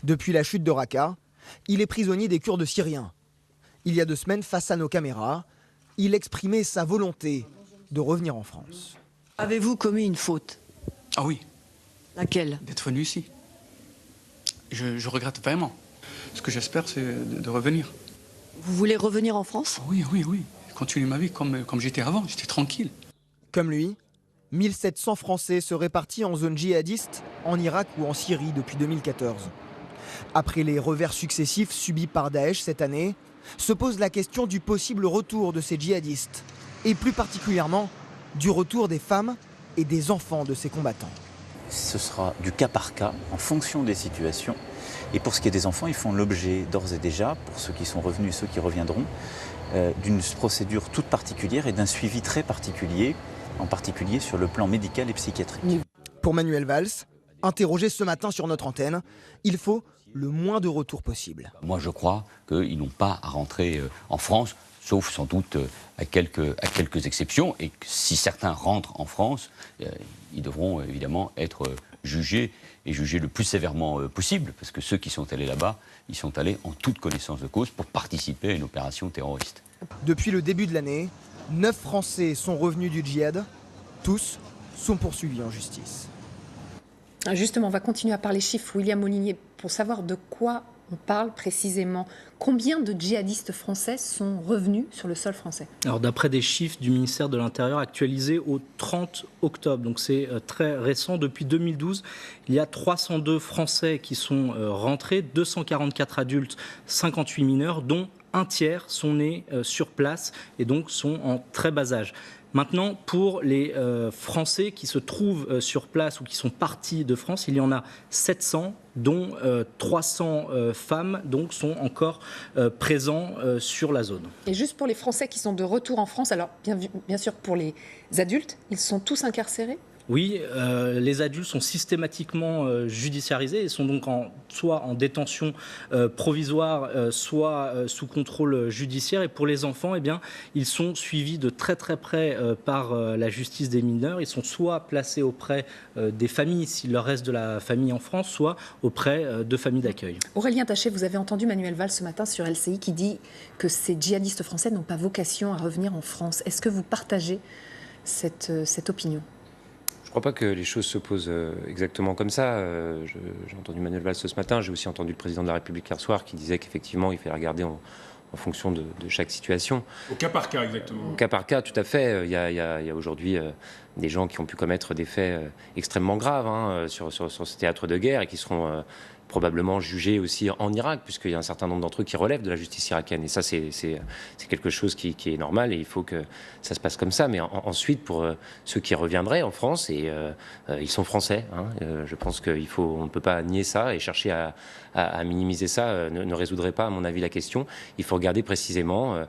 Depuis la chute de Raqqa, il est prisonnier des Kurdes syriens. Il y a 2 semaines, face à nos caméras, il exprimait sa volonté de revenir en France. Avez-vous commis une faute? Ah oui. Laquelle? D'être venu ici. Je regrette vraiment. Ce que j'espère, c'est de revenir. Vous voulez revenir en France? Oui. Continuer ma vie comme j'étais avant. J'étais tranquille. Comme lui, 1700 Français se répartis en zone djihadiste, en Irak ou en Syrie depuis 2014. Après les revers successifs subis par Daesh cette année, se pose la question du possible retour de ces djihadistes, et plus particulièrement du retour des femmes et des enfants de ces combattants. Ce sera du cas par cas, en fonction des situations. Et pour ce qui est des enfants, ils font l'objet d'ores et déjà, pour ceux qui sont revenus et ceux qui reviendront, d'une procédure toute particulière et d'un suivi très particulier, en particulier sur le plan médical et psychiatrique. Pour Manuel Valls, interrogé ce matin sur notre antenne, il faut le moins de retours possible. Moi, je crois qu'ils n'ont pas à rentrer en France, sauf sans doute à quelques exceptions. Et que si certains rentrent en France, ils devront évidemment être jugés, et jugés le plus sévèrement possible, parce que ceux qui sont allés là-bas, ils sont allés en toute connaissance de cause pour participer à une opération terroriste. Depuis le début de l'année, 9 Français sont revenus du djihad. Tous sont poursuivis en justice. Justement, on va continuer à parler chiffres, William Molinier, pour savoir de quoi on parle précisément. Combien de djihadistes français sont revenus sur le sol français? Alors d'après des chiffres du ministère de l'Intérieur actualisés au 30 octobre, donc c'est très récent, depuis 2012, il y a 302 Français qui sont rentrés, 244 adultes, 58 mineurs, dont un tiers sont nés sur place et donc sont en très bas âge. Maintenant, pour les Français qui se trouvent sur place ou qui sont partis de France, il y en a 700, dont 300 femmes donc, sont encore présents sur la zone. Et juste pour les Français qui sont de retour en France, alors bien sûr pour les adultes, ils sont tous incarcérés? Oui, les adultes sont systématiquement judiciarisés et sont donc soit en détention provisoire, soit sous contrôle judiciaire. Et pour les enfants, eh bien, ils sont suivis de très très près par la justice des mineurs. Ils sont soit placés auprès des familles, s'il leur reste de la famille en France, soit auprès de familles d'accueil. Aurélien Taché, vous avez entendu Manuel Valls ce matin sur LCI qui dit que ces djihadistes français n'ont pas vocation à revenir en France. Est-ce que vous partagez cette opinion? Je ne crois pas que les choses se posent exactement comme ça. J'ai entendu Manuel Valls ce matin, j'ai aussi entendu le président de la République hier soir qui disait qu'effectivement il fallait regarder en fonction de chaque situation. Au cas par cas, exactement. Au cas par cas, tout à fait. Il y a aujourd'hui des gens qui ont pu commettre des faits extrêmement graves sur ce théâtre de guerre et qui seront probablement jugés aussi en Irak, puisqu'il y a un certain nombre d'entre eux qui relèvent de la justice irakienne. Et ça, c'est quelque chose qui est normal et il faut que ça se passe comme ça. Mais ensuite, pour ceux qui reviendraient en France, et ils sont français, je pense qu'on ne peut pas nier ça et chercher à minimiser ça ne résoudrait pas, à mon avis, la question. Il faut regarder précisément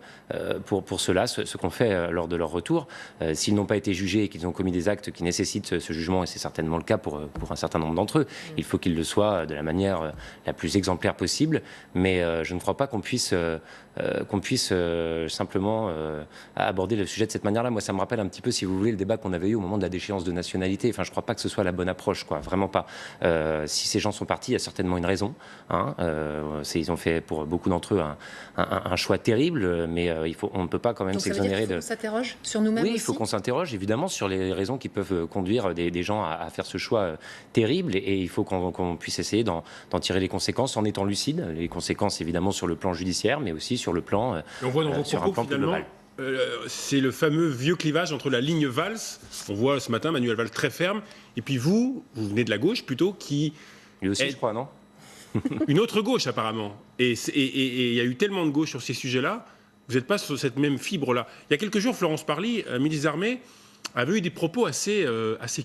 pour cela ce qu'on fait lors de leur retour. S'ils n'ont pas été jugés et qu'ils ont commis des actes qui nécessitent ce jugement, et c'est certainement le cas pour un certain nombre d'entre eux, il faut qu'ils le soient de la manière la plus exemplaire possible, mais je ne crois pas qu'on puisse simplement aborder le sujet de cette manière-là. Moi, ça me rappelle un petit peu, si vous voulez, le débat qu'on avait eu au moment de la déchéance de nationalité. Enfin, je ne crois pas que ce soit la bonne approche, quoi. Vraiment pas. Si ces gens sont partis, il y a certainement une raison. Ils ont fait, pour beaucoup d'entre eux, un choix terrible, mais on ne peut pas quand même s'exonérer de... Donc ça veut dire qu'il faut qu'on s'interroge sur nous-mêmes aussi ? Oui, il faut qu'on s'interroge, évidemment, sur les raisons qui peuvent conduire des gens à faire ce choix terrible, et il faut qu'on puisse essayer d'en tirer les conséquences en étant lucide. Les conséquences, évidemment, sur le plan judiciaire, mais aussi sur le plan, on voit dans vos sur un propos, plan plus global. C'est le fameux vieux clivage entre la ligne Valls, on voit ce matin Manuel Valls très ferme, et puis vous venez de la gauche plutôt, qui... Lui aussi, je crois, non ? Une autre gauche, apparemment. Et il y a eu tellement de gauche sur ces sujets-là, vous n'êtes pas sur cette même fibre-là. Il y a quelques jours, Florence Parly, ministre des Armées, avait eu des propos assez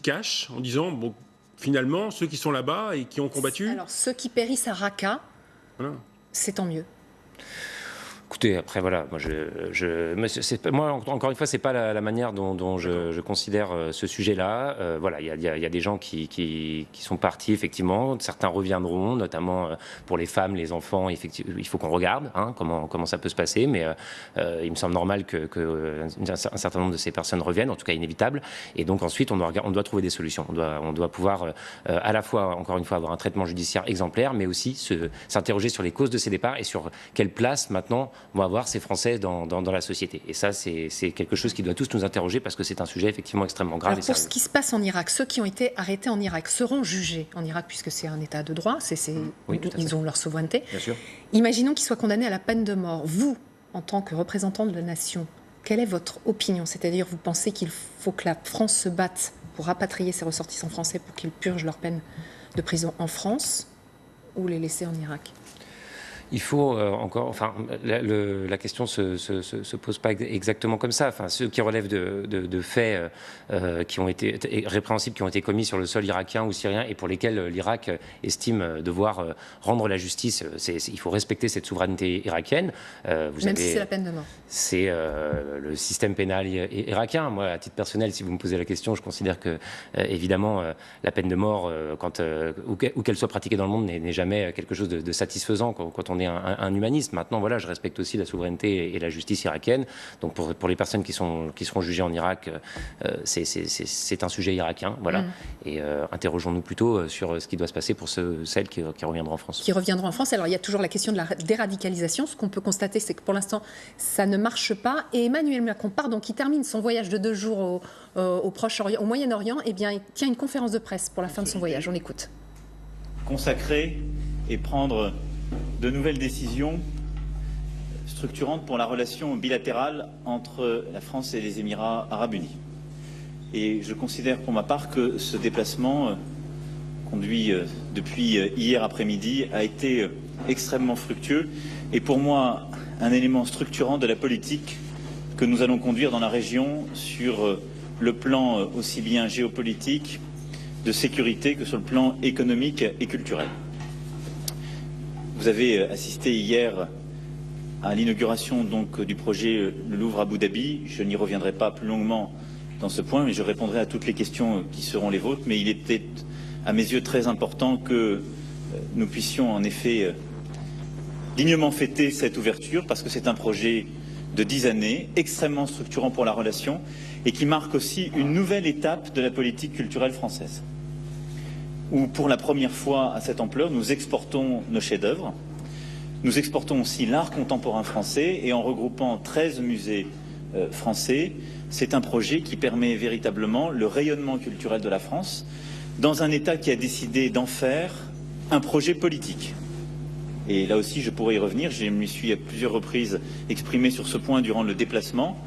cash, en disant, bon, finalement, ceux qui sont là-bas et qui ont combattu... Alors, ceux qui périssent à Raqqa, voilà. C'est tant mieux. Écoutez, après voilà, moi encore une fois, c'est pas la manière dont je considère ce sujet-là. Voilà, il y a des gens qui sont partis effectivement, certains reviendront, notamment pour les femmes, les enfants. Effectivement, il faut qu'on regarde comment ça peut se passer, mais il me semble normal qu'un certain nombre de ces personnes reviennent, en tout cas inévitable. Et donc ensuite, on doit trouver des solutions. On doit pouvoir à la fois, encore une fois, avoir un traitement judiciaire exemplaire, mais aussi s'interroger sur les causes de ces départs et sur quelle place maintenant vont avoir ces Français dans la société. Et ça, c'est quelque chose qui doit tous nous interroger parce que c'est un sujet effectivement extrêmement grave. Alors, pour ce qui se passe en Irak, ceux qui ont été arrêtés en Irak seront jugés en Irak puisque c'est un état de droit, ils ont leur souveraineté. Bien sûr. Imaginons qu'ils soient condamnés à la peine de mort. Vous, en tant que représentant de la nation, quelle est votre opinion? C'est-à-dire, vous pensez qu'il faut que la France se batte pour rapatrier ses ressortissants français pour qu'ils purgent leur peine de prison en France ou les laisser en Irak? Il faut la question se pose pas exactement comme ça. Enfin, ceux qui relèvent de faits qui ont été répréhensibles, qui ont été commis sur le sol irakien ou syrien et pour lesquels l'Irak estime devoir rendre la justice, il faut respecter cette souveraineté irakienne. Même si c'est la peine de mort. C'est le système pénal irakien. Moi, à titre personnel, si vous me posez la question, je considère que évidemment la peine de mort, où qu'elle soit pratiquée dans le monde, n'est jamais quelque chose de satisfaisant quand on est un humaniste. Maintenant, voilà, je respecte aussi la souveraineté et la justice irakienne. Donc, pour les personnes qui seront jugées en Irak, c'est un sujet irakien, voilà. Et interrogeons-nous plutôt sur ce qui doit se passer pour celles qui reviendront en France. Qui reviendront en France. Alors, il y a toujours la question de la déradicalisation. Ce qu'on peut constater, c'est que pour l'instant, ça ne marche pas. Et Emmanuel Macron, qui termine son voyage de 2 jours au Proche-Orient, au Moyen-Orient, eh bien, il tient une conférence de presse pour la fin de son voyage. On écoute. Consacrer et prendre de nouvelles décisions structurantes pour la relation bilatérale entre la France et les Émirats arabes unis. Et je considère pour ma part que ce déplacement conduit depuis hier après-midi a été extrêmement fructueux et pour moi un élément structurant de la politique que nous allons conduire dans la région sur le plan aussi bien géopolitique, de sécurité que sur le plan économique et culturel. Vous avez assisté hier à l'inauguration donc du projet Le Louvre Abu Dhabi. Je n'y reviendrai pas plus longuement dans ce point, mais je répondrai à toutes les questions qui seront les vôtres. Mais il était à mes yeux très important que nous puissions en effet dignement fêter cette ouverture parce que c'est un projet de 10 années, extrêmement structurant pour la relation et qui marque aussi une nouvelle étape de la politique culturelle française, où pour la première fois à cette ampleur, nous exportons nos chefs-d'œuvre, nous exportons aussi l'art contemporain français et en regroupant 13 musées français, c'est un projet qui permet véritablement le rayonnement culturel de la France dans un État qui a décidé d'en faire un projet politique. Et là aussi, je pourrais y revenir, je me suis à plusieurs reprises exprimé sur ce point durant le déplacement,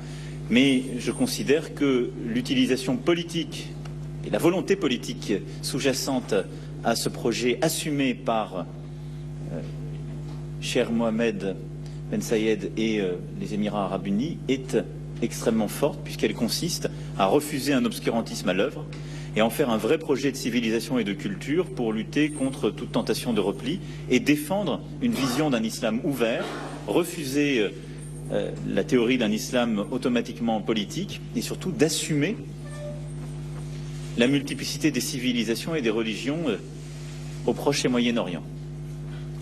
mais je considère que l'utilisation politique et la volonté politique sous-jacente à ce projet assumé par cher Mohamed Ben Sayed et les Émirats arabes unis est extrêmement forte puisqu'elle consiste à refuser un obscurantisme à l'œuvre et en faire un vrai projet de civilisation et de culture pour lutter contre toute tentation de repli et défendre une vision d'un islam ouvert, refuser la théorie d'un islam automatiquement politique et surtout d'assumer la multiplicité des civilisations et des religions au Proche et Moyen-Orient.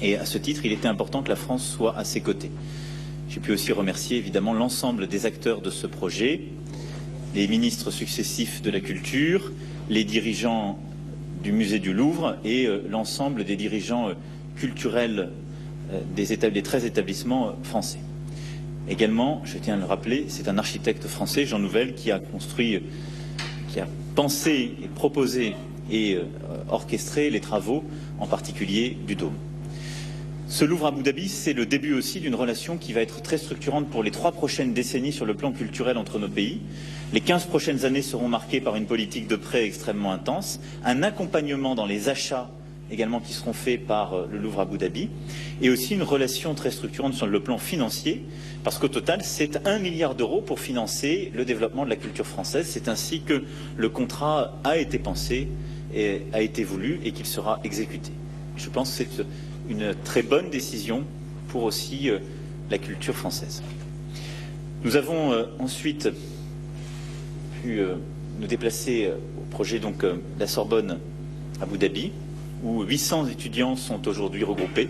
Et à ce titre, il était important que la France soit à ses côtés. J'ai pu aussi remercier évidemment l'ensemble des acteurs de ce projet, les ministres successifs de la culture, les dirigeants du musée du Louvre et l'ensemble des dirigeants culturels des 13 établissements français. Également, je tiens à le rappeler, c'est un architecte français, Jean Nouvel, qui a pensé et proposé et orchestré les travaux, en particulier du Dôme. Ce Louvre Abu Dhabi, c'est le début aussi d'une relation qui va être très structurante pour les 3 prochaines décennies sur le plan culturel entre nos pays. Les 15 prochaines années seront marquées par une politique de prêt extrêmement intense, un accompagnement dans les achats également qui seront faits par le Louvre Abu Dhabi, et aussi une relation très structurante sur le plan financier, parce qu'au total, c'est 1 milliard d'euros pour financer le développement de la culture française. C'est ainsi que le contrat a été pensé, et a été voulu et qu'il sera exécuté. Je pense que c'est une très bonne décision pour aussi la culture française. Nous avons ensuite pu nous déplacer au projet de la Sorbonne à Abu Dhabi, où 800 étudiants sont aujourd'hui regroupés.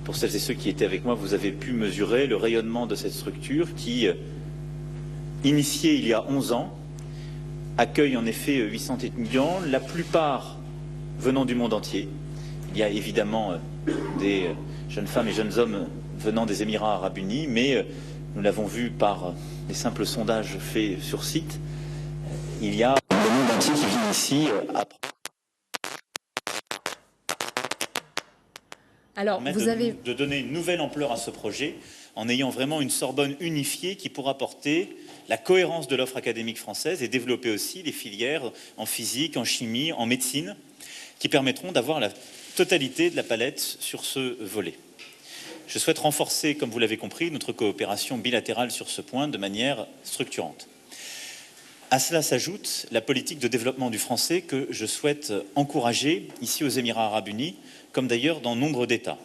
Pour celles et ceux qui étaient avec moi, vous avez pu mesurer le rayonnement de cette structure qui, initiée il y a 11 ans, accueille en effet 800 étudiants, la plupart venant du monde entier. Il y a évidemment des jeunes femmes et jeunes hommes venant des Émirats arabes unis, mais nous l'avons vu par les simples sondages faits sur site, il y a le monde entier qui vient ici apprendre. Alors, vous avez... de donner une nouvelle ampleur à ce projet en ayant vraiment une Sorbonne unifiée qui pourra porter la cohérence de l'offre académique française et développer aussi les filières en physique, en chimie, en médecine, qui permettront d'avoir la totalité de la palette sur ce volet. Je souhaite renforcer, comme vous l'avez compris, notre coopération bilatérale sur ce point de manière structurante. À cela s'ajoute la politique de développement du français que je souhaite encourager ici aux Émirats arabes unis, comme d'ailleurs dans nombre d'États.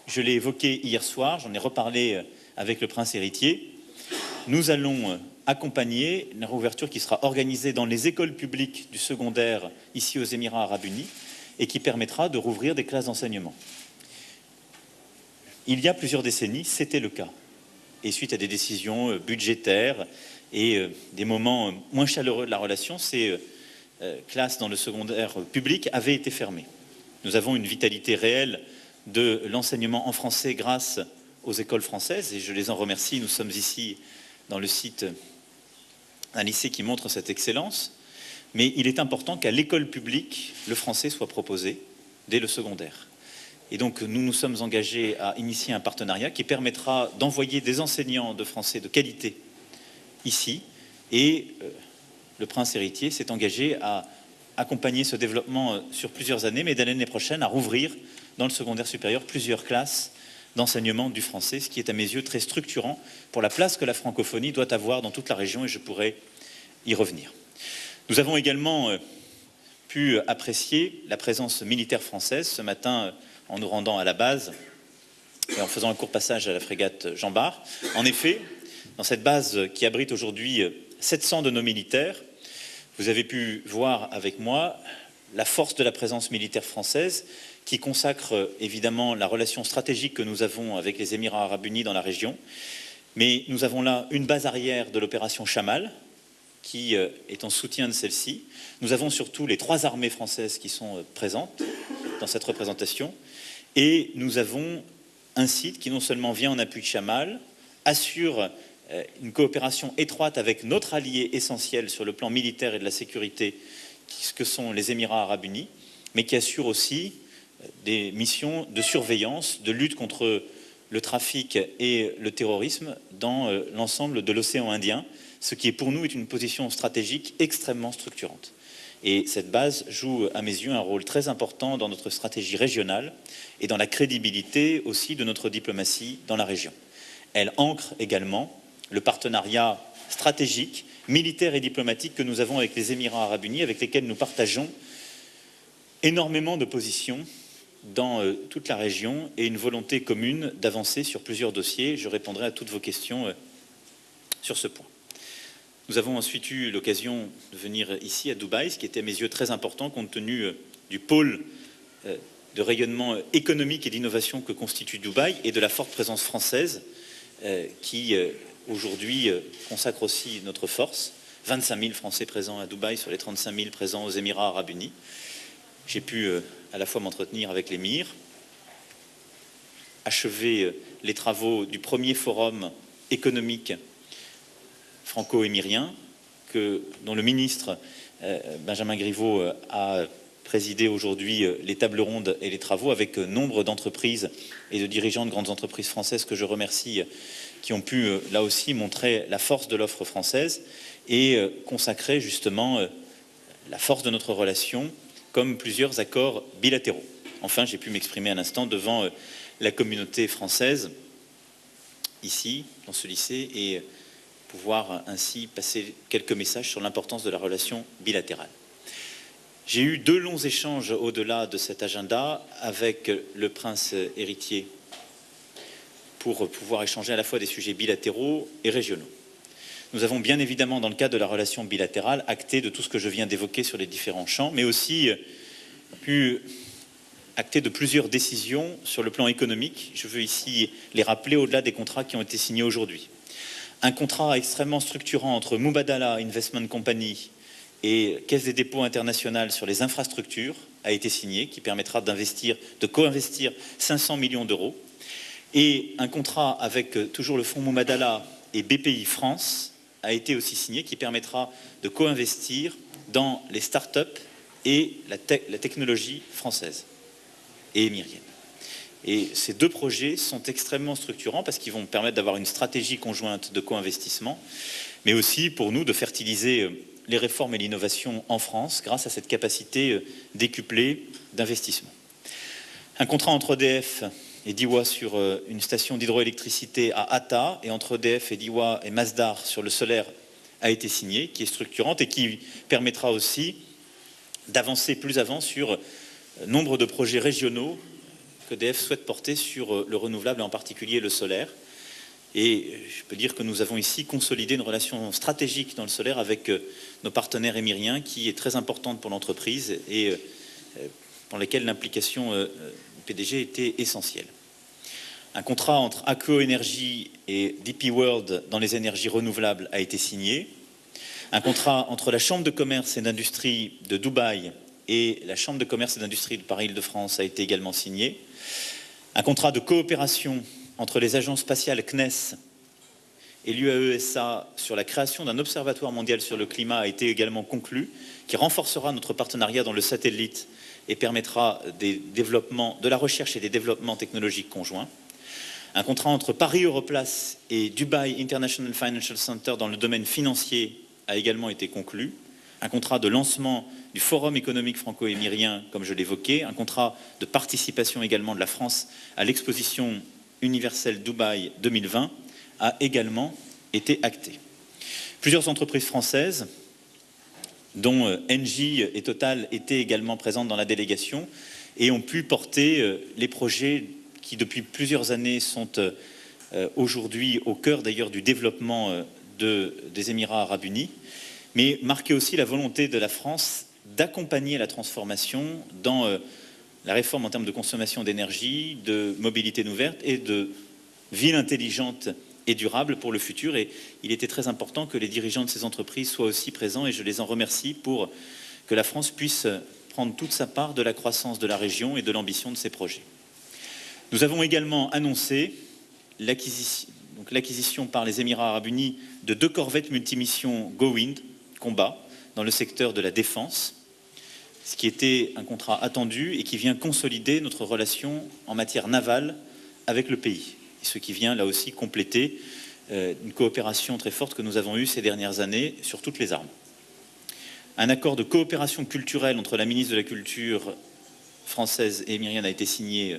Je l'ai évoqué hier soir, j'en ai reparlé avec le prince héritier. Nous allons accompagner une réouverture qui sera organisée dans les écoles publiques du secondaire ici aux Émirats arabes unis et qui permettra de rouvrir des classes d'enseignement. Il y a plusieurs décennies, c'était le cas. Et suite à des décisions budgétaires et des moments moins chaleureux de la relation, ces classes dans le secondaire public avaient été fermées. Nous avons une vitalité réelle de l'enseignement en français grâce aux écoles françaises et je les en remercie. Nous sommes ici dans le site d'un lycée qui montre cette excellence. Mais il est important qu'à l'école publique, le français soit proposé dès le secondaire. Et donc nous nous sommes engagés à initier un partenariat qui permettra d'envoyer des enseignants de français de qualité ici. Et le prince héritier s'est engagé à accompagner ce développement sur plusieurs années, mais dès l'année prochaine à rouvrir dans le secondaire supérieur plusieurs classes d'enseignement du français, ce qui est à mes yeux très structurant pour la place que la francophonie doit avoir dans toute la région et je pourrais y revenir. Nous avons également pu apprécier la présence militaire française ce matin en nous rendant à la base et en faisant un court passage à la frégate Jean Bart. En effet, dans cette base qui abrite aujourd'hui 700 de nos militaires, vous avez pu voir avec moi la force de la présence militaire française qui consacre évidemment la relation stratégique que nous avons avec les Émirats arabes unis dans la région. Mais nous avons là une base arrière de l'opération Chamal qui est en soutien de celle-ci. Nous avons surtout les 3 armées françaises qui sont présentes dans cette représentation. Et nous avons un site qui non seulement vient en appui de Chamal, assure une coopération étroite avec notre allié essentiel sur le plan militaire et de la sécurité, ce que sont les Émirats arabes unis, mais qui assure aussi des missions de surveillance, de lutte contre le trafic et le terrorisme dans l'ensemble de l'océan Indien, ce qui est pour nous est une position stratégique extrêmement structurante. Et cette base joue à mes yeux un rôle très important dans notre stratégie régionale et dans la crédibilité aussi de notre diplomatie dans la région. Elle ancre également le partenariat stratégique, militaire et diplomatique que nous avons avec les Émirats arabes unis, avec lesquels nous partageons énormément de positions dans toute la région et une volonté commune d'avancer sur plusieurs dossiers. Je répondrai à toutes vos questions sur ce point. Nous avons ensuite eu l'occasion de venir ici à Dubaï, ce qui était à mes yeux très important compte tenu du pôle de rayonnement économique et d'innovation que constitue Dubaï et de la forte présence française qui aujourd'hui consacre aussi notre force. 25 000 Français présents à Dubaï sur les 35 000 présents aux Émirats arabes unis. J'ai pu à la fois m'entretenir avec l'émir, achever les travaux du premier forum économique franco-émirien dont le ministre Benjamin Griveaux a présidé aujourd'hui les tables rondes et les travaux avec nombre d'entreprises et de dirigeants de grandes entreprises françaises que je remercie, qui ont pu là aussi montrer la force de l'offre française et consacrer justement la force de notre relation comme plusieurs accords bilatéraux. Enfin, j'ai pu m'exprimer un instant devant la communauté française ici, dans ce lycée, et pouvoir ainsi passer quelques messages sur l'importance de la relation bilatérale. J'ai eu 2 longs échanges au-delà de cet agenda avec le prince héritier pour pouvoir échanger à la fois des sujets bilatéraux et régionaux. Nous avons bien évidemment, dans le cadre de la relation bilatérale, acté de tout ce que je viens d'évoquer sur les différents champs, mais aussi pu acter de plusieurs décisions sur le plan économique. Je veux ici les rappeler au-delà des contrats qui ont été signés aujourd'hui. Un contrat extrêmement structurant entre Mubadala Investment Company et Caisse des dépôts internationale sur les infrastructures a été signé, qui permettra de co-investir 500 millions d'euros. Et un contrat avec toujours le fonds Mubadala et BPI France a été aussi signé, qui permettra de co-investir dans les start-up et la technologie française et émirienne. Et ces deux projets sont extrêmement structurants parce qu'ils vont permettre d'avoir une stratégie conjointe de co-investissement, mais aussi pour nous de fertiliser les réformes et l'innovation en France grâce à cette capacité décuplée d'investissement. Un contrat entre EDF et DIWA sur une station d'hydroélectricité à Atta et entre EDF et DIWA et Masdar sur le solaire a été signé, qui est structurante et qui permettra aussi d'avancer plus avant sur nombre de projets régionaux qu'EDF souhaite porter sur le renouvelable, et en particulier le solaire. Et je peux dire que nous avons ici consolidé une relation stratégique dans le solaire avec nos partenaires émiriens, qui est très importante pour l'entreprise et dans laquelle l'implication du PDG était essentielle. Un contrat entre Akko Energy et DP World dans les énergies renouvelables a été signé. Un contrat entre la Chambre de commerce et d'industrie de Dubaï et la Chambre de commerce et d'industrie de Paris-Île-de-France a été également signé. Un contrat de coopération entre les agences spatiales CNES et l'UAESA sur la création d'un observatoire mondial sur le climat a été également conclu, qui renforcera notre partenariat dans le satellite et permettra de la recherche et des développements technologiques conjoints. Un contrat entre Paris Europlace et Dubai International Financial Center dans le domaine financier a également été conclu. Un contrat de lancement du Forum économique franco-émirien, comme je l'évoquais. Un contrat de participation également de la France à l'exposition universelle Dubaï 2020 a également été acté. Plusieurs entreprises françaises, dont Engie et Total, étaient également présentes dans la délégation et ont pu porter les projets qui, depuis plusieurs années, sont aujourd'hui au cœur d'ailleurs du développement des Émirats arabes unis, mais marquer aussi la volonté de la France d'accompagner la transformation dans la réforme en termes de consommation d'énergie, de mobilité ouverte et de ville intelligente et durable pour le futur. Et il était très important que les dirigeants de ces entreprises soient aussi présents, et je les en remercie, pour que la France puisse prendre toute sa part de la croissance de la région et de l'ambition de ces projets. Nous avons également annoncé l'acquisition par les Émirats arabes unis de 2 corvettes multimissions Go-Wind combat dans le secteur de la défense, ce qui était un contrat attendu et qui vient consolider notre relation en matière navale avec le pays, et ce qui vient là aussi compléter une coopération très forte que nous avons eue ces dernières années sur toutes les armes. Un accord de coopération culturelle entre la ministre de la Culture française et émirienne a été signé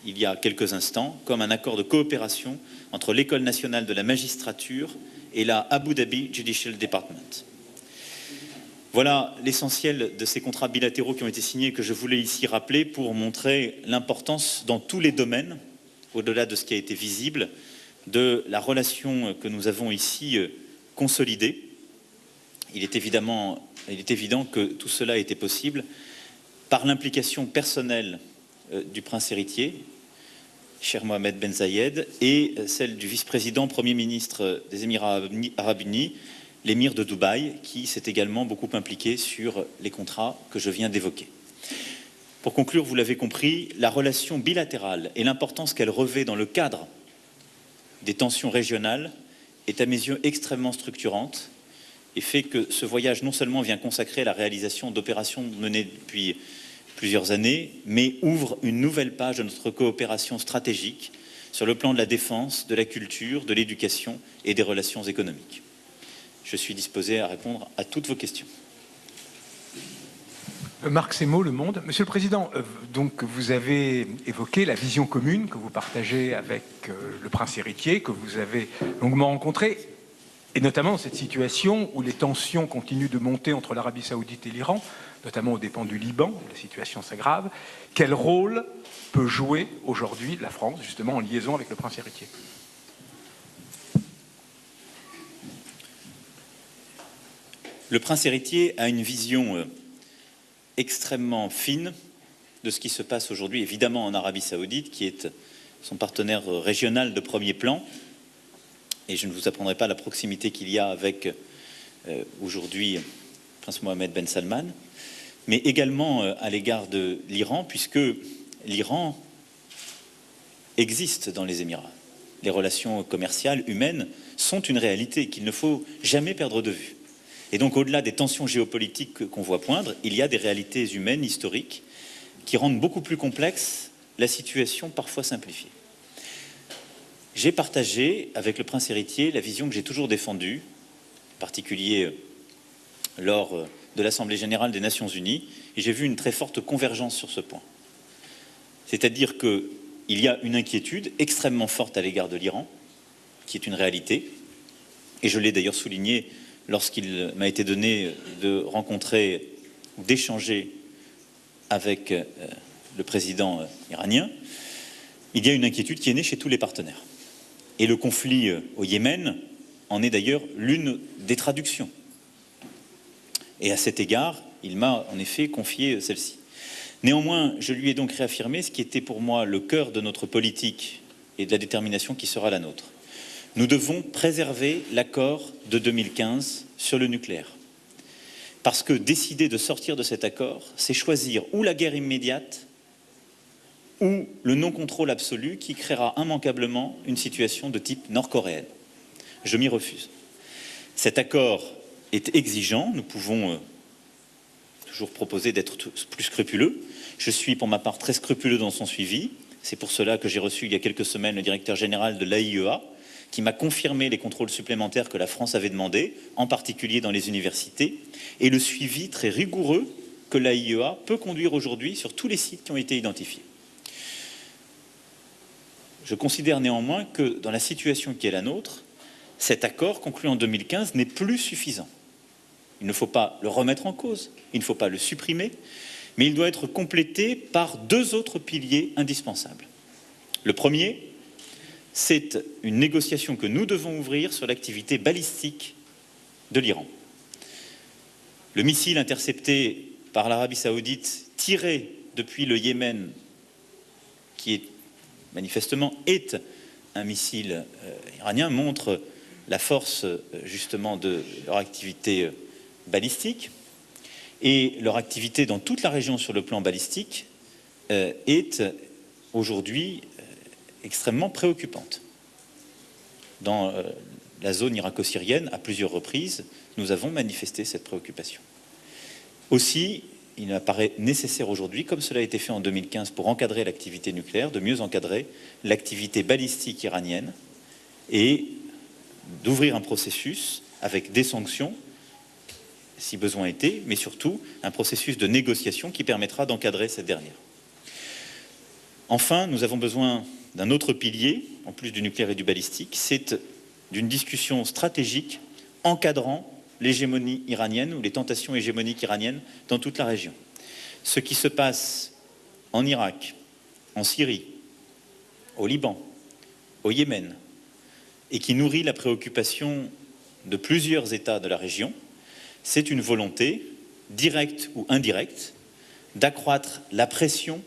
il y a quelques instants, comme un accord de coopération entre l'École nationale de la magistrature et la Abu Dhabi Judicial Department. Voilà l'essentiel de ces contrats bilatéraux qui ont été signés et que je voulais ici rappeler pour montrer l'importance dans tous les domaines, au-delà de ce qui a été visible, de la relation que nous avons ici consolidée. Il est évident que tout cela a été possible par l'implication personnelle du prince héritier, cher Mohamed Ben Zayed, et celle du vice-président Premier ministre des Émirats arabes unis, l'émir de Dubaï, qui s'est également beaucoup impliqué sur les contrats que je viens d'évoquer. Pour conclure, vous l'avez compris, la relation bilatérale et l'importance qu'elle revêt dans le cadre des tensions régionales est à mes yeux extrêmement structurante et fait que ce voyage non seulement vient consacrer la réalisation d'opérations menées depuis plusieurs années, mais ouvre une nouvelle page de notre coopération stratégique sur le plan de la défense, de la culture, de l'éducation et des relations économiques. Je suis disposé à répondre à toutes vos questions. Marc Semo, Le Monde. Monsieur le Président, donc vous avez évoqué la vision commune que vous partagez avec le prince héritier, que vous avez longuement rencontré, et notamment cette situation où les tensions continuent de monter entre l'Arabie saoudite et l'Iran. notamment aux dépens du Liban, où la situation s'aggrave. Quel rôle peut jouer aujourd'hui la France, justement en liaison avec le prince héritier? Le prince héritier a une vision extrêmement fine de ce qui se passe aujourd'hui, évidemment en Arabie Saoudite, qui est son partenaire régional de premier plan. Et je ne vous apprendrai pas la proximité qu'il y a avec aujourd'hui prince Mohammed Ben Salman, mais également à l'égard de l'Iran, puisque l'Iran existe dans les Émirats. Les relations commerciales, humaines, sont une réalité qu'il ne faut jamais perdre de vue. Et donc, au-delà des tensions géopolitiques qu'on voit poindre, il y a des réalités humaines, historiques, qui rendent beaucoup plus complexe la situation parfois simplifiée. J'ai partagé avec le prince héritier la vision que j'ai toujours défendue, en particulier lors de l'Assemblée générale des Nations unies, et j'ai vu une très forte convergence sur ce point. C'est-à-dire qu'il y a une inquiétude extrêmement forte à l'égard de l'Iran, qui est une réalité, et je l'ai d'ailleurs souligné lorsqu'il m'a été donné de rencontrer ou d'échanger avec le président iranien. Il y a une inquiétude qui est née chez tous les partenaires. Et le conflit au Yémen en est d'ailleurs l'une des traductions. Et à cet égard, il m'a en effet confié celle-ci. Néanmoins, je lui ai donc réaffirmé ce qui était pour moi le cœur de notre politique et de la détermination qui sera la nôtre. Nous devons préserver l'accord de 2015 sur le nucléaire. Parce que décider de sortir de cet accord, c'est choisir ou la guerre immédiate ou le non-contrôle absolu qui créera immanquablement une situation de type nord-coréenne. Je m'y refuse. Cet accord est exigeant, nous pouvons toujours proposer d'être plus scrupuleux. Je suis pour ma part très scrupuleux dans son suivi. C'est pour cela que j'ai reçu il y a quelques semaines le directeur général de l'AIEA, qui m'a confirmé les contrôles supplémentaires que la France avait demandés, en particulier dans les universités, et le suivi très rigoureux que l'AIEA peut conduire aujourd'hui sur tous les sites qui ont été identifiés. Je considère néanmoins que dans la situation qui est la nôtre, cet accord conclu en 2015 n'est plus suffisant. Il ne faut pas le remettre en cause, il ne faut pas le supprimer, mais il doit être complété par deux autres piliers indispensables. Le premier, c'est une négociation que nous devons ouvrir sur l'activité balistique de l'Iran. Le missile intercepté par l'Arabie Saoudite, tiré depuis le Yémen, qui est manifestement est un missile iranien, montre la force justement de leur activité balistique, et leur activité dans toute la région sur le plan balistique est aujourd'hui extrêmement préoccupante. Dans la zone irako-syrienne, à plusieurs reprises, nous avons manifesté cette préoccupation. Aussi, il apparaît nécessaire aujourd'hui, comme cela a été fait en 2015 pour encadrer l'activité nucléaire, de mieux encadrer l'activité balistique iranienne et d'ouvrir un processus avec des sanctions, si besoin était, mais surtout un processus de négociation qui permettra d'encadrer cette dernière. Enfin, nous avons besoin d'un autre pilier, en plus du nucléaire et du balistique, c'est d'une discussion stratégique encadrant l'hégémonie iranienne ou les tentations hégémoniques iraniennes dans toute la région. Ce qui se passe en Irak, en Syrie, au Liban, au Yémen, et qui nourrit la préoccupation de plusieurs États de la région, c'est une volonté, directe ou indirecte, d'accroître la pression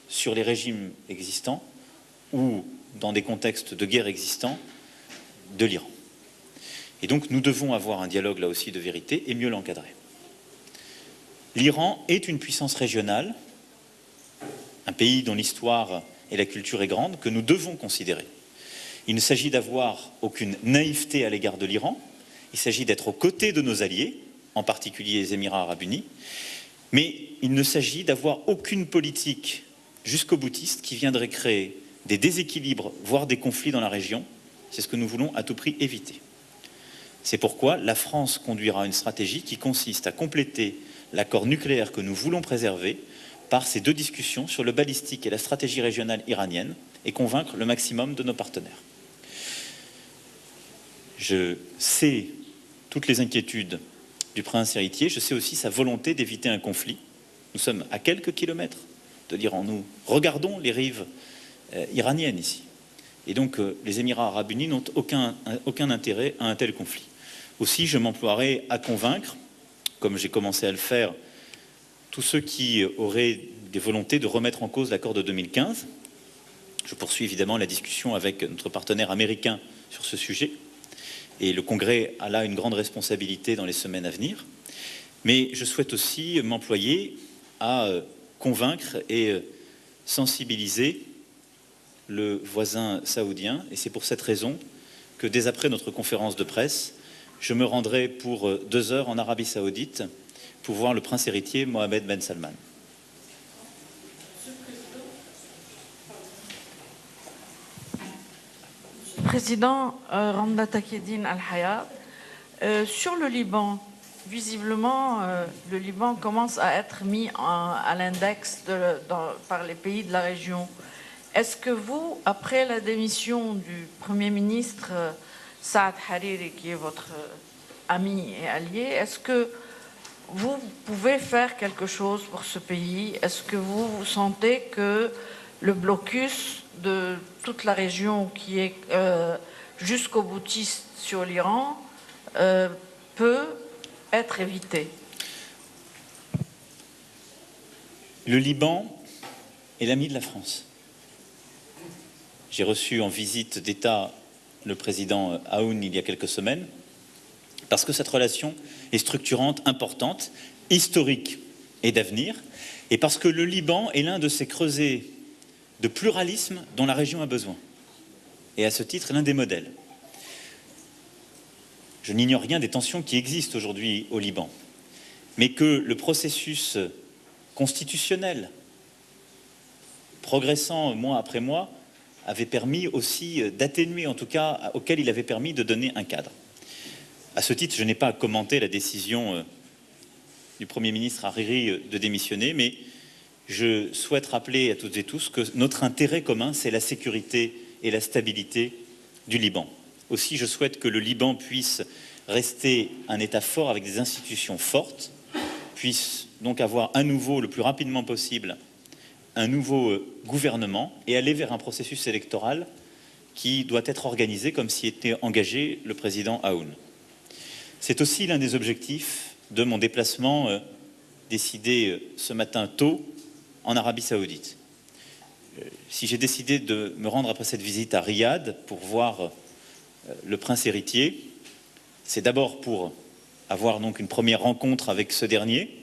sur les régimes existants ou dans des contextes de guerre existants de l'Iran. Et donc nous devons avoir un dialogue là aussi de vérité et mieux l'encadrer. L'Iran est une puissance régionale, un pays dont l'histoire et la culture est grande, que nous devons considérer. Il ne s'agit d'avoir aucune naïveté à l'égard de l'Iran, il s'agit d'être aux côtés de nos alliés, en particulier les Émirats arabes unis, mais il ne s'agit d'avoir aucune politique jusqu'au boutiste qui viendrait créer des déséquilibres, voire des conflits dans la région. C'est ce que nous voulons à tout prix éviter. C'est pourquoi la France conduira une stratégie qui consiste à compléter l'accord nucléaire que nous voulons préserver par ces deux discussions sur le balistique et la stratégie régionale iranienne et convaincre le maximum de nos partenaires. Je sais toutes les inquiétudes du prince héritier, je sais aussi sa volonté d'éviter un conflit. Nous sommes à quelques kilomètres de l'Iran. Nous regardons les rives iraniennes ici. Et donc les Émirats arabes unis n'ont aucun intérêt à un tel conflit. Aussi, je m'emploierai à convaincre, comme j'ai commencé à le faire, tous ceux qui auraient des volontés de remettre en cause l'accord de 2015. Je poursuis évidemment la discussion avec notre partenaire américain sur ce sujet. Et le Congrès a là une grande responsabilité dans les semaines à venir. Mais je souhaite aussi m'employer à convaincre et sensibiliser le voisin saoudien. Et c'est pour cette raison que dès après notre conférence de presse, je me rendrai pour 2 heures en Arabie Saoudite pour voir le prince héritier Mohammed Ben Salman. Président Randa Taqieddine Al-Hayat, sur le Liban, visiblement, le Liban commence à être mis à l'index par les pays de la région. Est-ce que vous, après la démission du Premier ministre Saad Hariri, qui est votre ami et allié, est-ce que vous pouvez faire quelque chose pour ce pays? Est-ce que vous sentez que le blocus de toute la région qui est jusqu'au boutiste sur l'Iran peut être évité? Le Liban est l'ami de la France. J'ai reçu en visite d'État le président Aoun il y a quelques semaines, parce que cette relation est structurante, importante, historique et d'avenir, et parce que le Liban est l'un de ces creusets de pluralisme dont la région a besoin, et à ce titre l'un des modèles. Je n'ignore rien des tensions qui existent aujourd'hui au Liban, mais que le processus constitutionnel, progressant mois après mois, avait permis aussi d'atténuer, en tout cas, auquel il avait permis de donner un cadre. À ce titre, je n'ai pas commenté la décision du Premier ministre Hariri de démissionner, mais je souhaite rappeler à toutes et tous que notre intérêt commun, c'est la sécurité et la stabilité du Liban. Aussi, je souhaite que le Liban puisse rester un État fort avec des institutions fortes, puisse donc avoir à nouveau, le plus rapidement possible, un nouveau gouvernement et aller vers un processus électoral qui doit être organisé comme s'y était engagé le président Aoun. C'est aussi l'un des objectifs de mon déplacement décidé ce matin tôt en Arabie Saoudite. Si j'ai décidé de me rendre après cette visite à Riyad pour voir le prince héritier, c'est d'abord pour avoir donc une première rencontre avec ce dernier,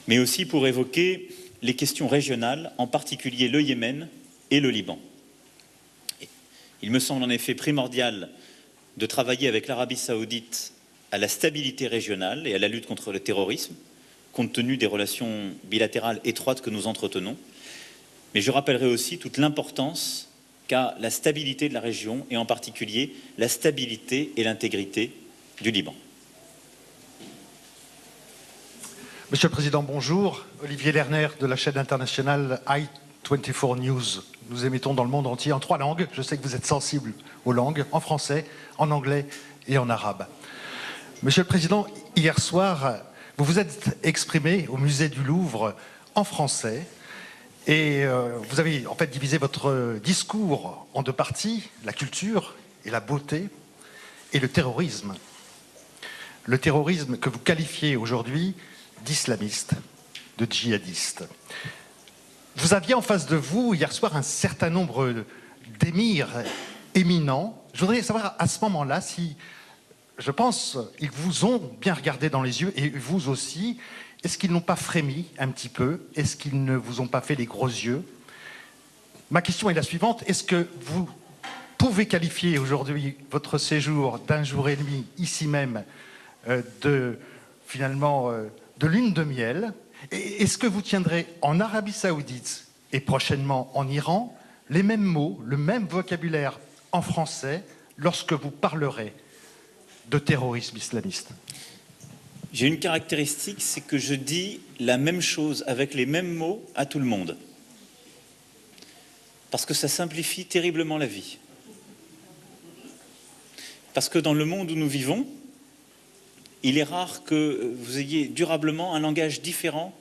mais aussi pour évoquer les questions régionales, en particulier le Yémen et le Liban. Il me semble en effet primordial de travailler avec l'Arabie Saoudite à la stabilité régionale et à la lutte contre le terrorisme, compte tenu des relations bilatérales étroites que nous entretenons. Mais je rappellerai aussi toute l'importance qu'a la stabilité de la région et en particulier la stabilité et l'intégrité du Liban. Monsieur le Président, bonjour. Olivier Lerner de la chaîne internationale i24 News. Nous émettons dans le monde entier en 3 langues. Je sais que vous êtes sensible aux langues, en français, en anglais et en arabe. Monsieur le Président, hier soir, vous vous êtes exprimé au musée du Louvre en français et vous avez en fait divisé votre discours en 2 parties, la culture et la beauté et le terrorisme. Le terrorisme que vous qualifiez aujourd'hui d'islamistes, de djihadistes. Vous aviez en face de vous, hier soir, un certain nombre d'émirs éminents. Je voudrais savoir à ce moment-là si, je pense, ils vous ont bien regardé dans les yeux, et vous aussi. Est-ce qu'ils n'ont pas frémi un petit peu? Est-ce qu'ils ne vous ont pas fait les gros yeux? Ma question est la suivante. Est-ce que vous pouvez qualifier aujourd'hui votre séjour d'1 jour et demi, ici même, de lune de miel? Est-ce que vous tiendrez en Arabie Saoudite et prochainement en Iran les mêmes mots, le même vocabulaire en français lorsque vous parlerez de terrorisme islamiste? J'ai une caractéristique, c'est que je dis la même chose avec les mêmes mots à tout le monde. Parce que ça simplifie terriblement la vie. Parce que dans le monde où nous vivons, il est rare que vous ayez durablement un langage différent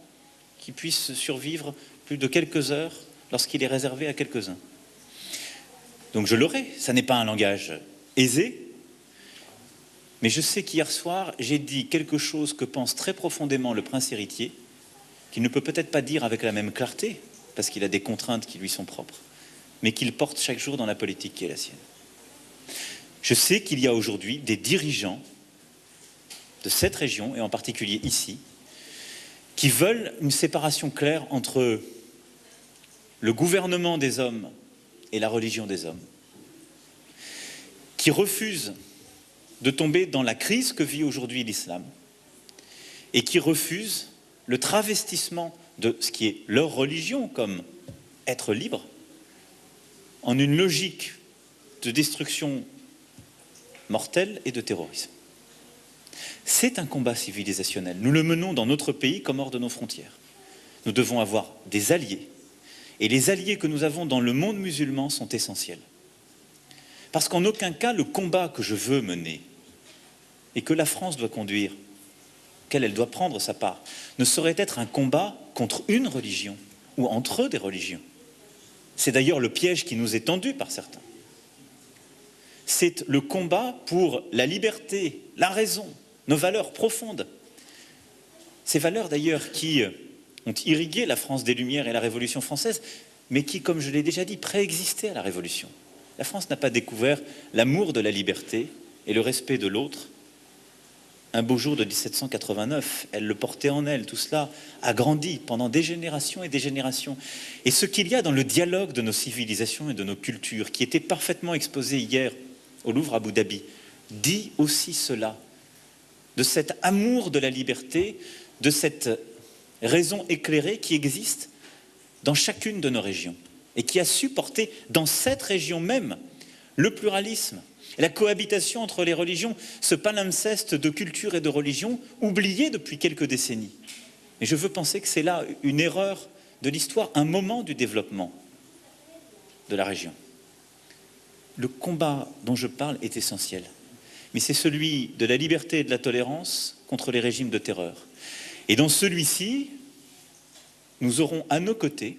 qui puisse survivre plus de quelques heures lorsqu'il est réservé à quelques-uns. Donc je l'aurai, ça n'est pas un langage aisé, mais je sais qu'hier soir, j'ai dit quelque chose que pense très profondément le prince héritier, qu'il ne peut peut-être pas dire avec la même clarté, parce qu'il a des contraintes qui lui sont propres, mais qu'il porte chaque jour dans la politique qui est la sienne. Je sais qu'il y a aujourd'hui des dirigeants de cette région, et en particulier ici, qui veulent une séparation claire entre le gouvernement des hommes et la religion des hommes, qui refusent de tomber dans la crise que vit aujourd'hui l'islam, et qui refusent le travestissement de ce qui est leur religion, comme être libre, en une logique de destruction mortelle et de terrorisme. C'est un combat civilisationnel. Nous le menons dans notre pays comme hors de nos frontières. Nous devons avoir des alliés. Et les alliés que nous avons dans le monde musulman sont essentiels. Parce qu'en aucun cas, le combat que je veux mener et que la France doit conduire, qu'elle doit prendre sa part, ne saurait être un combat contre une religion ou entre des religions. C'est d'ailleurs le piège qui nous est tendu par certains. C'est le combat pour la liberté, la raison, nos valeurs profondes. Ces valeurs d'ailleurs qui ont irrigué la France des Lumières et la Révolution française, mais qui, comme je l'ai déjà dit, préexistaient à la Révolution. La France n'a pas découvert l'amour de la liberté et le respect de l'autre un beau jour de 1789. Elle le portait en elle. Tout cela a grandi pendant des générations et des générations. Et ce qu'il y a dans le dialogue de nos civilisations et de nos cultures, qui était parfaitement exposé hier au Louvre à Abu Dhabi, dit aussi cela, de cet amour de la liberté, de cette raison éclairée qui existe dans chacune de nos régions et qui a su porter dans cette région même le pluralisme, la cohabitation entre les religions, ce palimpseste de culture et de religion oublié depuis quelques décennies. Et je veux penser que c'est là une erreur de l'histoire, un moment du développement de la région. Le combat dont je parle est essentiel, mais c'est celui de la liberté et de la tolérance contre les régimes de terreur. Et dans celui-ci, nous aurons à nos côtés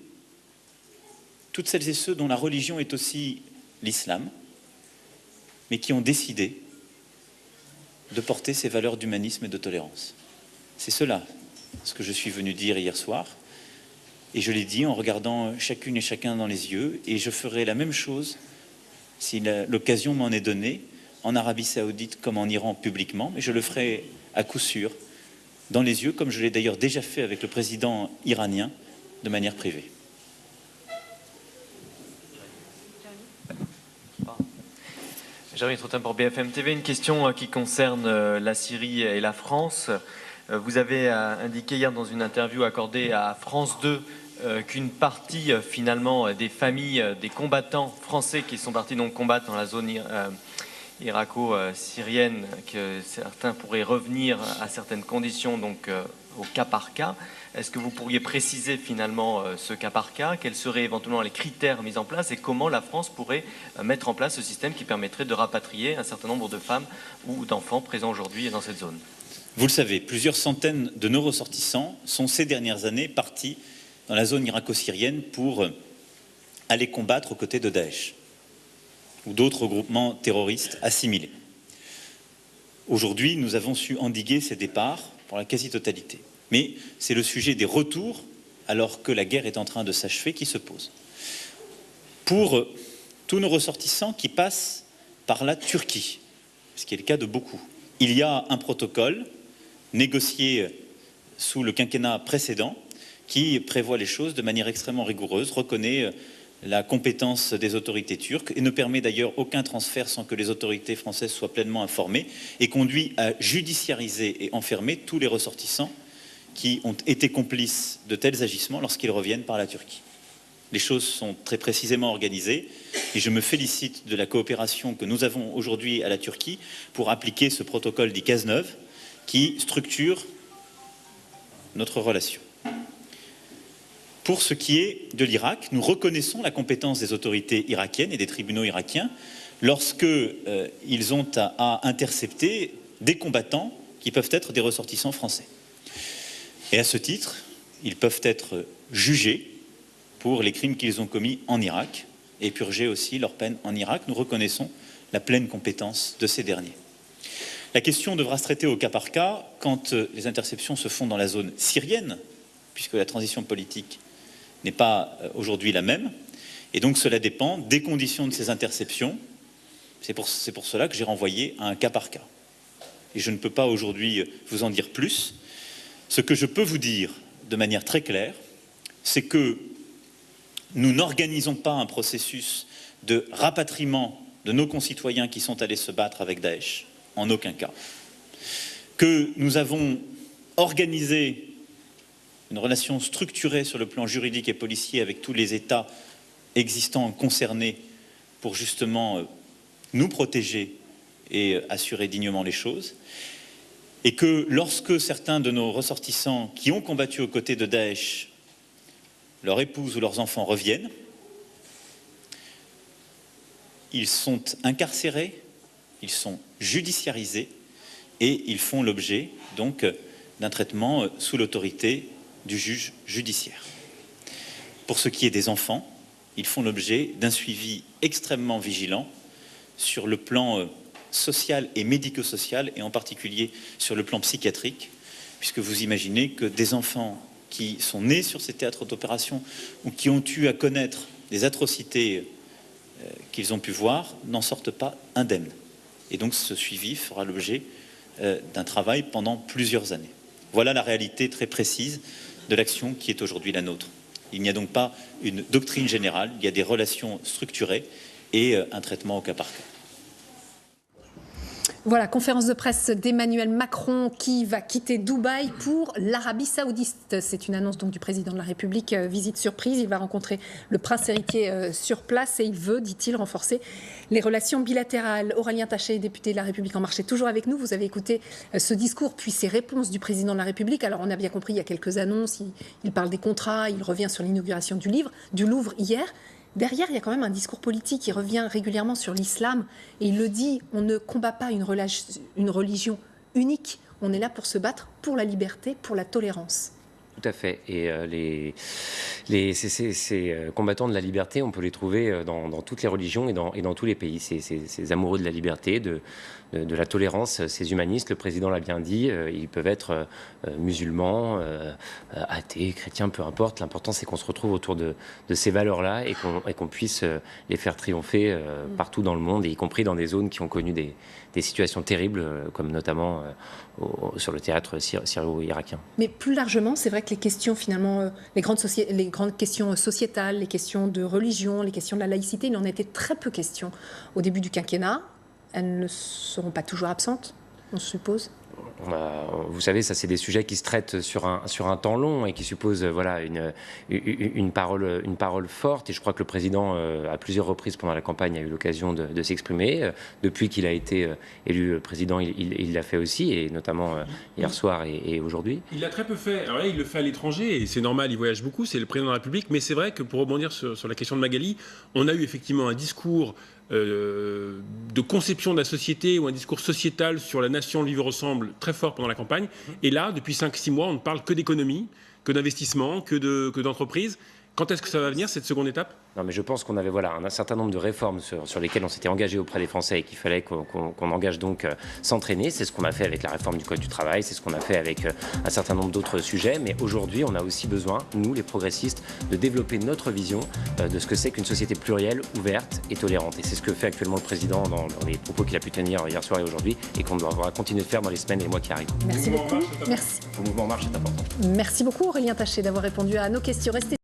toutes celles et ceux dont la religion est aussi l'islam, mais qui ont décidé de porter ces valeurs d'humanisme et de tolérance. C'est cela ce que je suis venu dire hier soir, et je l'ai dit en regardant chacune et chacun dans les yeux, et je ferai la même chose si l'occasion m'en est donnée, en Arabie Saoudite comme en Iran publiquement, mais je le ferai à coup sûr dans les yeux, comme je l'ai d'ailleurs déjà fait avec le président iranien, de manière privée. Jérémy Trottin pour BFM TV. Une question qui concerne la Syrie et la France. Vous avez indiqué hier dans une interview accordée à France 2 qu'une partie finalement des familles des combattants français qui sont partis donc combattre dans la zone irako-syrienne, que certains pourraient revenir à certaines conditions, donc au cas par cas. Est-ce que vous pourriez préciser finalement ce cas par cas? Quels seraient éventuellement les critères mis en place et comment la France pourrait mettre en place ce système qui permettrait de rapatrier un certain nombre de femmes ou d'enfants présents aujourd'hui dans cette zone? Vous le savez, plusieurs centaines de nos ressortissants sont ces dernières années partis dans la zone irako-syrienne pour aller combattre aux côtés de Daesh ou d'autres groupements terroristes assimilés. Aujourd'hui, nous avons su endiguer ces départs pour la quasi-totalité. Mais c'est le sujet des retours, alors que la guerre est en train de s'achever, qui se pose. Pour tous nos ressortissants qui passent par la Turquie, ce qui est le cas de beaucoup, il y a un protocole négocié sous le quinquennat précédent qui prévoit les choses de manière extrêmement rigoureuse, reconnaît la compétence des autorités turques et ne permet d'ailleurs aucun transfert sans que les autorités françaises soient pleinement informées et conduit à judiciariser et enfermer tous les ressortissants qui ont été complices de tels agissements lorsqu'ils reviennent par la Turquie. Les choses sont très précisément organisées et je me félicite de la coopération que nous avons aujourd'hui à la Turquie pour appliquer ce protocole dit Cazeneuve qui structure notre relation. Pour ce qui est de l'Irak, nous reconnaissons la compétence des autorités irakiennes et des tribunaux irakiens lorsqu'ils ont à intercepter des combattants qui ils peuvent être des ressortissants français. Et à ce titre, ils peuvent être jugés pour les crimes qu'ils ont commis en Irak et purger aussi leur peine en Irak. Nous reconnaissons la pleine compétence de ces derniers. La question devra se traiter au cas par cas quand les interceptions se font dans la zone syrienne, puisque la transition politique n'est pas aujourd'hui la même. Et donc cela dépend des conditions de ces interceptions. C'est pour cela que j'ai renvoyé à un cas par cas. Et je ne peux pas aujourd'hui vous en dire plus. Ce que je peux vous dire de manière très claire, c'est que nous n'organisons pas un processus de rapatriement de nos concitoyens qui sont allés se battre avec Daesh, en aucun cas. Que nous avons organisé une relation structurée sur le plan juridique et policier avec tous les États existants concernés pour justement nous protéger et assurer dignement les choses. Et que lorsque certains de nos ressortissants qui ont combattu aux côtés de Daesh, leurs épouses ou leurs enfants reviennent, ils sont incarcérés, ils sont judiciarisés et ils font l'objet donc d'un traitement sous l'autorité du juge judiciaire. Pour ce qui est des enfants, ils font l'objet d'un suivi extrêmement vigilant sur le plan social et médico-social, et en particulier sur le plan psychiatrique, puisque vous imaginez que des enfants qui sont nés sur ces théâtres d'opération ou qui ont eu à connaître des atrocités qu'ils ont pu voir n'en sortent pas indemnes. Et donc ce suivi fera l'objet d'un travail pendant plusieurs années. Voilà la réalité très précise de l'action qui est aujourd'hui la nôtre. Il n'y a donc pas une doctrine générale, il y a des relations structurées et un traitement au cas par cas. Voilà, conférence de presse d'Emmanuel Macron qui va quitter Dubaï pour l'Arabie Saoudite. C'est une annonce donc du président de la République, visite surprise. Il va rencontrer le prince héritier sur place et il veut, dit-il, renforcer les relations bilatérales. Aurélien Taché, député de la République En Marche, est toujours avec nous. Vous avez écouté ce discours puis ces réponses du président de la République. Alors on a bien compris, il y a quelques annonces, il parle des contrats, il revient sur l'inauguration du Louvre hier. Derrière, il y a quand même un discours politique qui revient régulièrement sur l'islam. Et il le dit, on ne combat pas une religion unique. On est là pour se battre pour la liberté, pour la tolérance. Tout à fait. Et ces combattants de la liberté, on peut les trouver dans toutes les religions et dans tous les pays. Ces amoureux de la liberté, de la tolérance, ces humanistes, le président l'a bien dit, ils peuvent être musulmans, athées, chrétiens, peu importe. L'important, c'est qu'on se retrouve autour de ces valeurs-là et qu'on puisse les faire triompher partout dans le monde, et y compris dans des zones qui ont connu des situations terribles, comme notamment sur le théâtre syro-irakien. Mais plus largement, c'est vrai que les questions, finalement, les grandes questions sociétales, les questions de religion, les questions de la laïcité, il en était très peu question au début du quinquennat. Elles ne seront pas toujours absentes, on suppose. Vous savez, ça c'est des sujets qui se traitent sur un temps long et qui supposent voilà, une parole forte. Et je crois que le président, à plusieurs reprises pendant la campagne, a eu l'occasion de s'exprimer. Depuis qu'il a été élu président, il l'a fait aussi, et notamment hier soir et aujourd'hui. Il l'a très peu fait. Alors là, il le fait à l'étranger, et c'est normal, il voyage beaucoup, c'est le président de la République. Mais c'est vrai que pour rebondir sur la question de Magali, on a eu effectivement un discours de conception de la société ou un discours sociétal sur la nation, le vivre ensemble très fort pendant la campagne. Et là, depuis 5-6 mois, on ne parle que d'économie, que d'investissement, que d'entreprise. Quand est-ce que ça va venir, cette seconde étape ? Non, mais je pense qu'on avait un certain nombre de réformes sur lesquelles on s'était engagé auprès des Français et qu'il fallait qu'on engage donc s'entraîner. C'est ce qu'on a fait avec la réforme du Code du travail, c'est ce qu'on a fait avec un certain nombre d'autres sujets. Mais aujourd'hui, on a aussi besoin, nous les progressistes, de développer notre vision de ce que c'est qu'une société plurielle, ouverte et tolérante. Et c'est ce que fait actuellement le président dans les propos qu'il a pu tenir hier soir et aujourd'hui, et qu'on devra continuer de faire dans les semaines et les mois qui arrivent. Merci beaucoup. Merci. Le mouvement en marche est important. Merci beaucoup Aurélien Taché d'avoir répondu à nos questions. Restez